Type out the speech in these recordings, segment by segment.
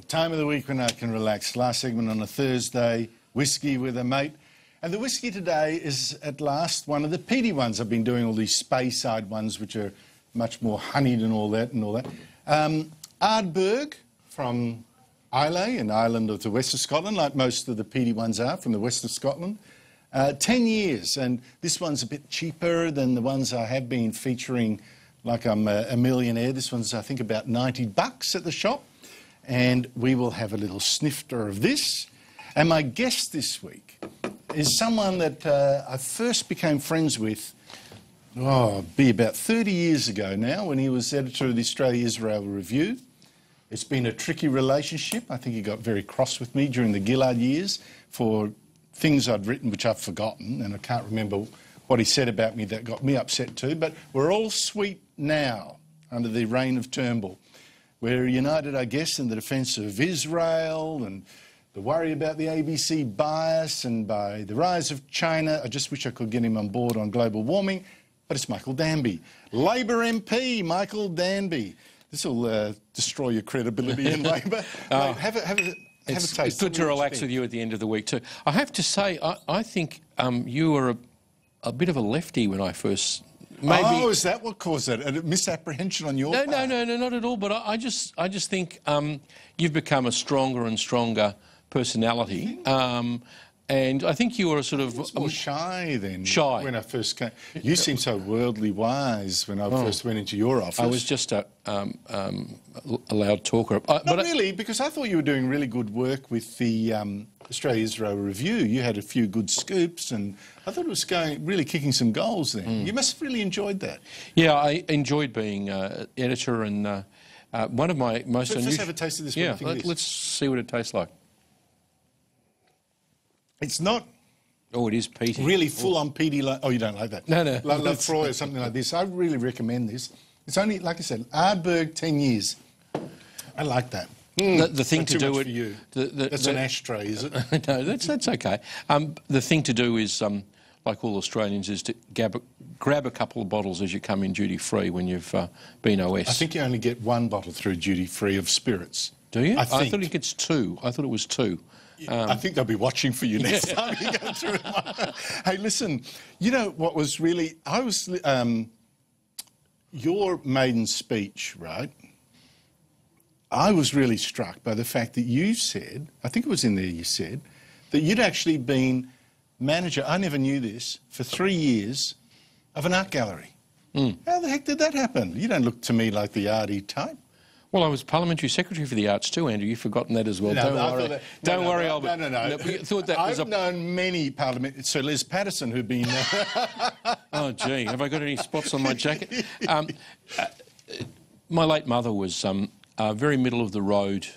Time of the week when I can relax. Last segment on a Thursday, whiskey with a mate. And the whiskey today is at last one of the peaty ones. I've been doing all these Speyside ones, which are much more honeyed and all that. Ardbeg from Islay, an island of the west of Scotland, like most of the peaty ones are from the west of Scotland. 10 years, and this one's a bit cheaper than the ones I have been featuring, like I'm a millionaire. This one's, I think, about $90 at the shop. And we will have a little snifter of this. And my guest this week is someone that I first became friends with, be about 30 years ago now, when he was editor of the Australia-Israel Review. It's been a tricky relationship. I think he got very cross with me during the Gillard years for things I'd written which I've forgotten, and I can't remember what he said about me that got me upset too. But we're all sweet now under the reign of Turnbull. We're united, I guess, in the defence of Israel and the worry about the ABC bias and by the rise of China. I just wish I could get him on board on global warming, but it's Michael Danby. Labor MP, Michael Danby. This will destroy your credibility in Labor. Mate, have a taste. It's good to relax with you at the end of the week too. I have to say, I think you were a bit of a lefty when I first... Maybe. Oh, is that what caused it? A misapprehension on your part? No, not at all. But I just think you've become a stronger and stronger personality. And I think you were sort of... more shy then. Shy. When I first came. You seemed so worldly wise when I first went into your office. I was just a loud talker. Not really, because I thought you were doing really good work with the Australia-Israel Review. You had a few good scoops, and I thought it was really kicking some goals then. You must have really enjoyed that. Yeah, I enjoyed being editor, and one of my most unusual... Let's have a taste of this. Yeah, let's see what it tastes like. It's not... Oh, it is peaty. Really full-on peaty. Oh, you don't like that? No. Like Lafroy or something like this. I really recommend this. It's only, like I said, Ardbeg, 10 years. I like that. The thing to do for you. That's an ashtray, is it? No, that's okay. The thing to do is, like all Australians, is to grab a couple of bottles as you come in duty-free when you've been OS. I think you only get one bottle through duty-free of spirits. Do you? I thought he gets two. I thought it was two. I think they'll be watching for you next time you go through it. Hey, listen, you know what was really... your maiden speech, right? I was really struck by the fact that you said, I think it was in there you said, that you'd actually been manager, I never knew this, for 3 years of an art gallery. How the heck did that happen? You don't look to me like the arty type. Well, I was Parliamentary Secretary for the Arts too, Andrew. You've forgotten that as well. No, Don't worry, Albert. No. Thought that I've known many parliamentarians. So Liz Patterson, who'd been... Oh, gee, have I got any spots on my jacket? My late mother was very middle-of-the-road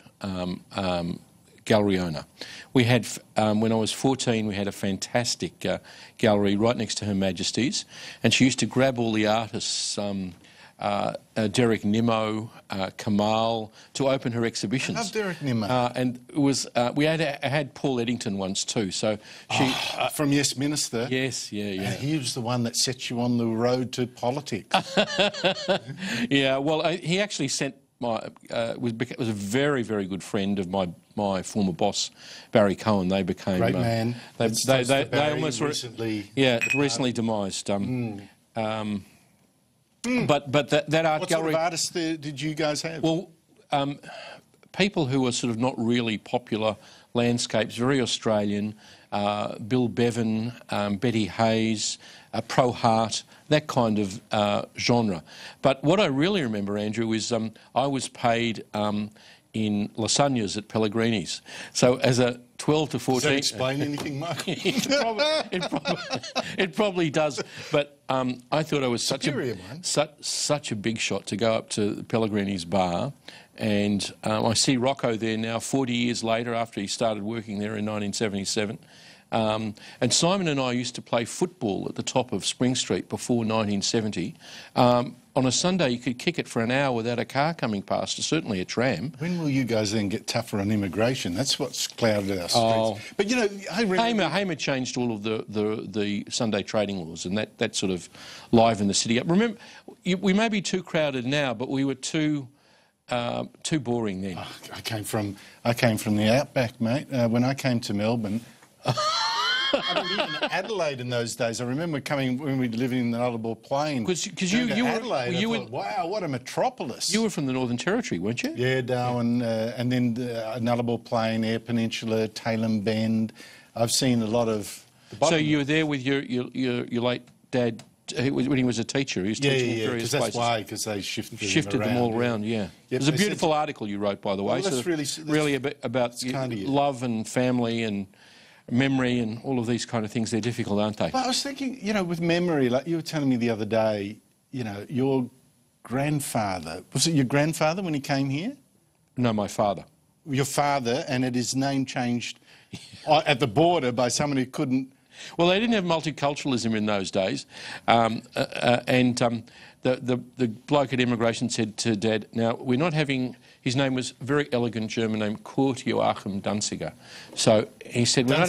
gallery owner. We had, when I was 14, we had a fantastic gallery right next to Her Majesty's, and she used to grab all the artists... Derek Nimmo, Kamal, to open her exhibitions. I love Derek Nimmo. And it was we had Paul Eddington once too. So she from Yes Minister. Yes, yeah. And he was the one that set you on the road to politics. Yeah. Well, he actually sent was a very, very good friend of my former boss, Barry Cohen. They became great man. They almost recently recently demised. But that art what gallery... What sort of artists did you guys have? Well, people who were sort of not really popular landscapes, very Australian, Bill Bevan, Betty Hayes, Pro Hart, that kind of genre. But what I really remember, Andrew, is I was paid in lasagnas at Pellegrini's. So as a 12 to 14... Does that explain anything, Mark? It probably does. But I thought I was such a big shot to go up to the Pellegrini's bar. And I see Rocco there now 40 years later after he started working there in 1977. And Simon and I used to play football at the top of Spring Street before 1970. On a Sunday, you could kick it for an hour without a car coming past, or certainly a tram. When will you guys then get tougher on immigration? That's what's clouded our streets. But, you know, I remember... Hamer changed all of the Sunday trading laws, and that sort of livened the city up. Remember, we may be too crowded now, but we were too too boring then. Oh, I came from the outback, mate. When I came to Melbourne, I mean, even Adelaide in those days. I remember coming when we were living in the Nullarbor Plain. Because you were wow, what a metropolis! You were from the Northern Territory, weren't you? Yeah, Darwin, and then Nullarbor Plain, Eyre Peninsula, Tailem Bend. I've seen a lot of. So you were there with your late dad when he was a teacher. He was teaching in various places. That's why, because they shifted them all around. Yeah. It was a beautiful article you wrote, by the way. Well, that's really about love and family and memory and all of these kind of things. They're difficult, aren't they? But I was thinking, with memory, like you were telling me the other day, your grandfather, was it your grandfather when he came here? No, my father. Your father, and it is name changed at the border by someone who couldn't. Well, they didn't have multiculturalism in those days, the bloke at immigration said to Dad, "Now we're not having." His name was a very elegant German name, Kurt Joachim Danziger. So he said, "We're not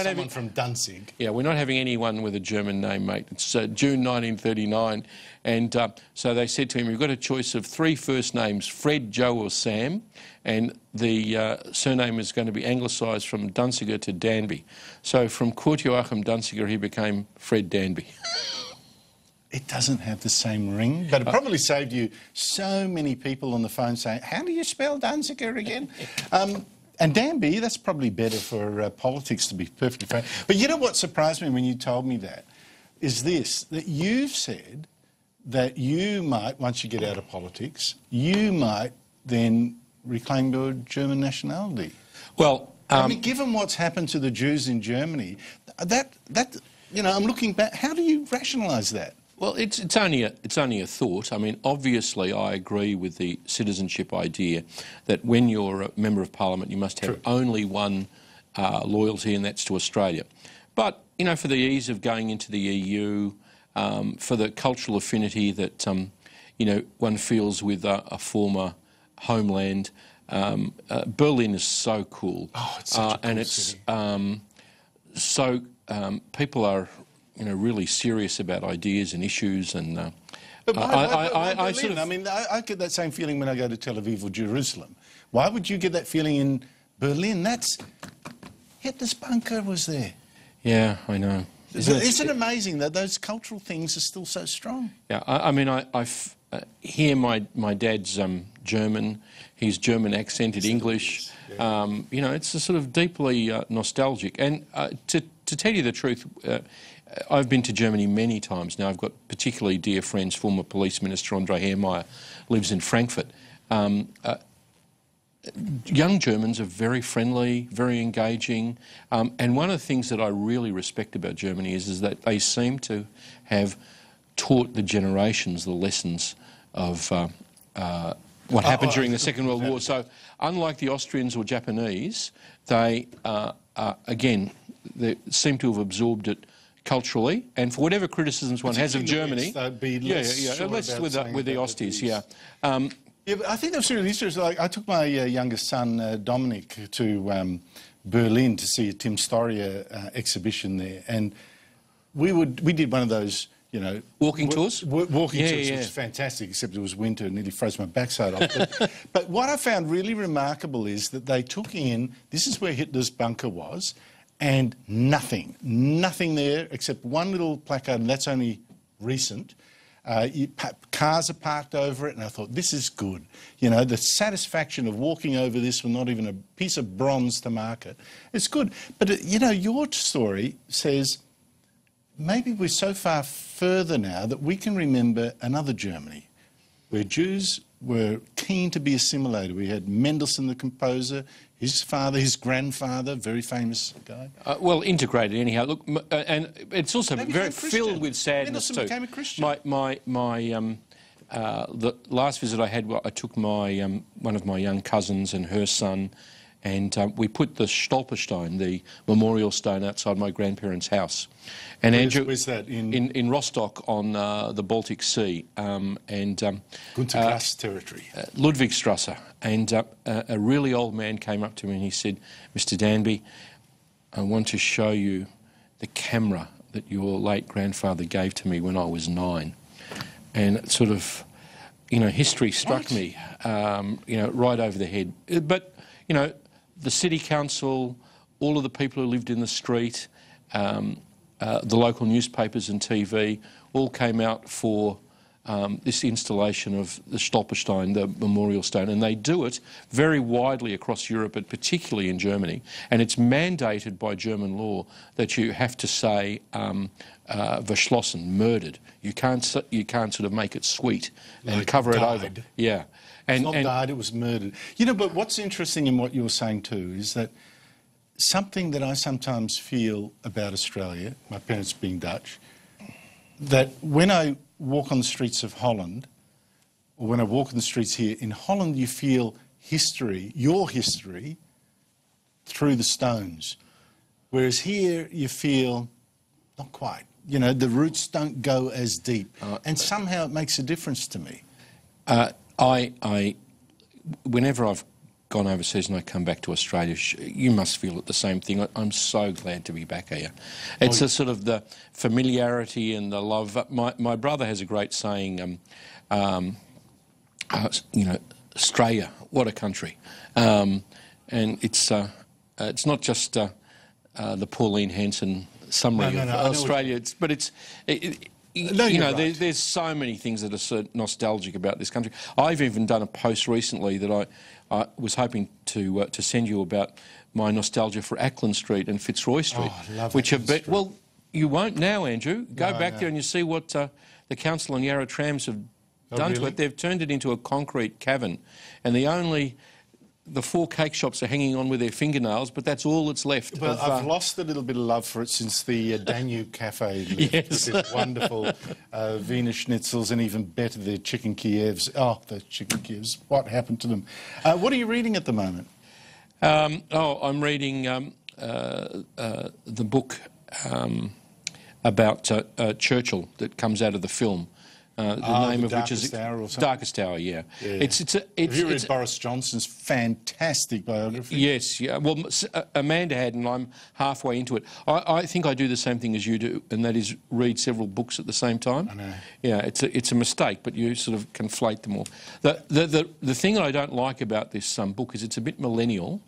having from Danzig." Yeah, we're not having anyone with a German name, mate. It's June 1939, and so they said to him, "You've got a choice of 3 first names: Fred, Joe, or Sam." And the surname is going to be anglicised from Danziger to Danby. So from Kurt Joachim Danziger, he became Fred Danby. It doesn't have the same ring, but it probably saved you so many people on the phone saying, "How do you spell Danziger again?" And Danby, that's probably better for politics, to be perfectly frank. But you know what surprised me when you told me that is this, that you've said that you might, once you get out of politics, you might then reclaim your German nationality. Well, I mean, given what's happened to the Jews in Germany, I'm looking back. How do you rationalise that? Well, it's only a thought. I mean, obviously, I agree with the citizenship idea that when you're a member of Parliament, you must have only one loyalty, and that's to Australia. But for the ease of going into the EU, for the cultural affinity that one feels with a former homeland. Berlin is so cool. Oh, it's such a cool city. People are, really serious about ideas and issues. And but I get that same feeling when I go to Tel Aviv or Jerusalem. Why would you get that feeling in Berlin? Hitler's bunker was there. Yeah, I know. Isn't it amazing that those cultural things are still so strong? Yeah, I hear my dad's German, his German accented English. Yeah. It's a sort of deeply nostalgic. And to tell you the truth, I've been to Germany many times now. I've got particularly dear friends. Former Police Minister Andre Heermeyer lives in Frankfurt. Young Germans are very friendly, very engaging, and one of the things that I really respect about Germany is that they seem to have taught the generations the lessons of what happened during the Second World War. So unlike the Austrians or Japanese, they, again, they seem to have absorbed it culturally, and for whatever criticisms one has of Germany, less with the Aussies, yeah. Yeah, but I think that's really interesting. Like, I took my youngest son, Dominic, to Berlin to see a Tim Storia exhibition there, and we did one of those, walking tours. Walking tours, which was fantastic, except it was winter and nearly froze my backside off. But what I found really remarkable is that they took in, this is where Hitler's bunker was, and nothing there except one little placard, and that's only recent. Cars are parked over it, and I thought, this is good. The satisfaction of walking over this with not even a piece of bronze to mark it, it's good. But, your story says maybe we're so far further now that we can remember another Germany where Jews were keen to be assimilated. We had Mendelssohn, the composer, his father, his grandfather, very famous guy. Well, integrated anyhow. Look, and it's also very filled with sadness too. Mendelssohn became a Christian. The last visit I had, I took my one of my young cousins and her son, and we put the Stolperstein, the memorial stone, outside my grandparents' house. And where's that? In Rostock on the Baltic Sea. Gunter Grass territory. Ludwigstrasse. And a really old man came up to me and he said, "Mr. Danby, I want to show you the camera that your late grandfather gave to me when I was 9. And it sort of history struck me, right over the head. But, the city council, all of the people who lived in the street, the local newspapers and TV all came out for this installation of the Stolperstein, the memorial stone, and they do it very widely across Europe, but particularly in Germany. And it's mandated by German law that you have to say verschlossen, murdered. You can't sort of make it sweet and like cover died. it over. Yeah. It's not died, it was murdered. But what's interesting in what you're saying too is that something that I sometimes feel about Australia, my parents being Dutch, that when I walk on the streets of Holland, or when I walk in the streets here, in Holland you feel history, your history, through the stones. Whereas here you feel not quite. The roots don't go as deep. And somehow it makes a difference to me. Whenever I've gone overseas and I come back to Australia, you must feel it the same thing. I'm so glad to be back here. It's a sort of the familiarity and the love. My brother has a great saying, Australia, what a country. And it's not just the Pauline Hanson summary of Australia, there's so many things that are so nostalgic about this country. I've even done a post recently that I was hoping to send you about my nostalgia for Acland Street and Fitzroy Street, which have been. Well, you won't now, Andrew. Go back there and you see what the council and Yarra Trams have done to it. They've turned it into a concrete cavern, and the 4 cake shops are hanging on with their fingernails, but that's all that's left. Well, I've lost a little bit of love for it since the Danube Cafe left. Yes. With its wonderful Wiener Schnitzels and even better, the chicken Kievs. Oh, the chicken Kievs. What happened to them? What are you reading at the moment? I'm reading the book about Churchill that comes out of the film. The name of which is Darkest Hour. Yeah. Have you read Boris Johnson's fantastic biography? Yes. Yeah. Well, Amanda had, and I'm halfway into it. I think I do the same thing as you do, and that is read several books at the same time. I know. Yeah, it's a mistake, but you sort of conflate them all. The thing that I don't like about this book is it's a bit millennial,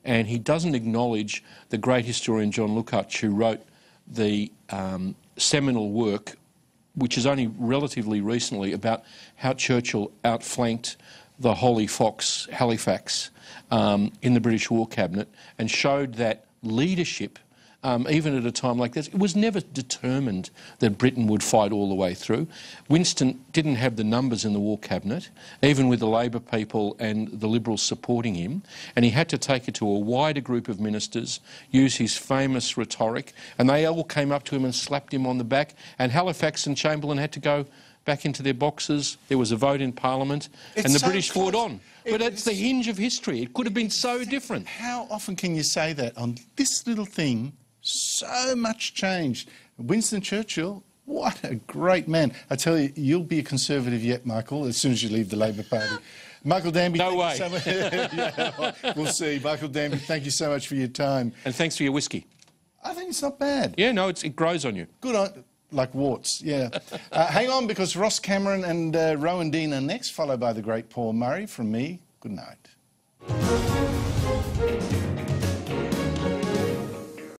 and he doesn't acknowledge the great historian John Lukács, who wrote the seminal work, which is only relatively recently, about how Churchill outflanked the Holy Fox, Halifax, in the British War Cabinet, and showed that leadership, even at a time like this, it was never determined that Britain would fight all the way through. Winston didn't have the numbers in the War Cabinet, even with the Labor people and the Liberals supporting him, and he had to take it to a wider group of ministers, use his famous rhetoric, and they all came up to him and slapped him on the back, and Halifax and Chamberlain had to go back into their boxes. There was a vote in Parliament, and the British fought on. But it's the hinge of history. It could have been so different. How often can you say that on this little thing? So much changed. Winston Churchill, what a great man. I tell you, you'll be a Conservative yet, Michael, as soon as you leave the Labor Party. Michael Danby, no way. So much. Yeah, we'll see. Michael Danby, thank you so much for your time. And thanks for your whiskey. I think it's not bad. Yeah, no, it grows on you. Good on, like warts, yeah. Hang on, because Ross Cameron and Rowan Dean are next, followed by the great Paul Murray. From me, good night.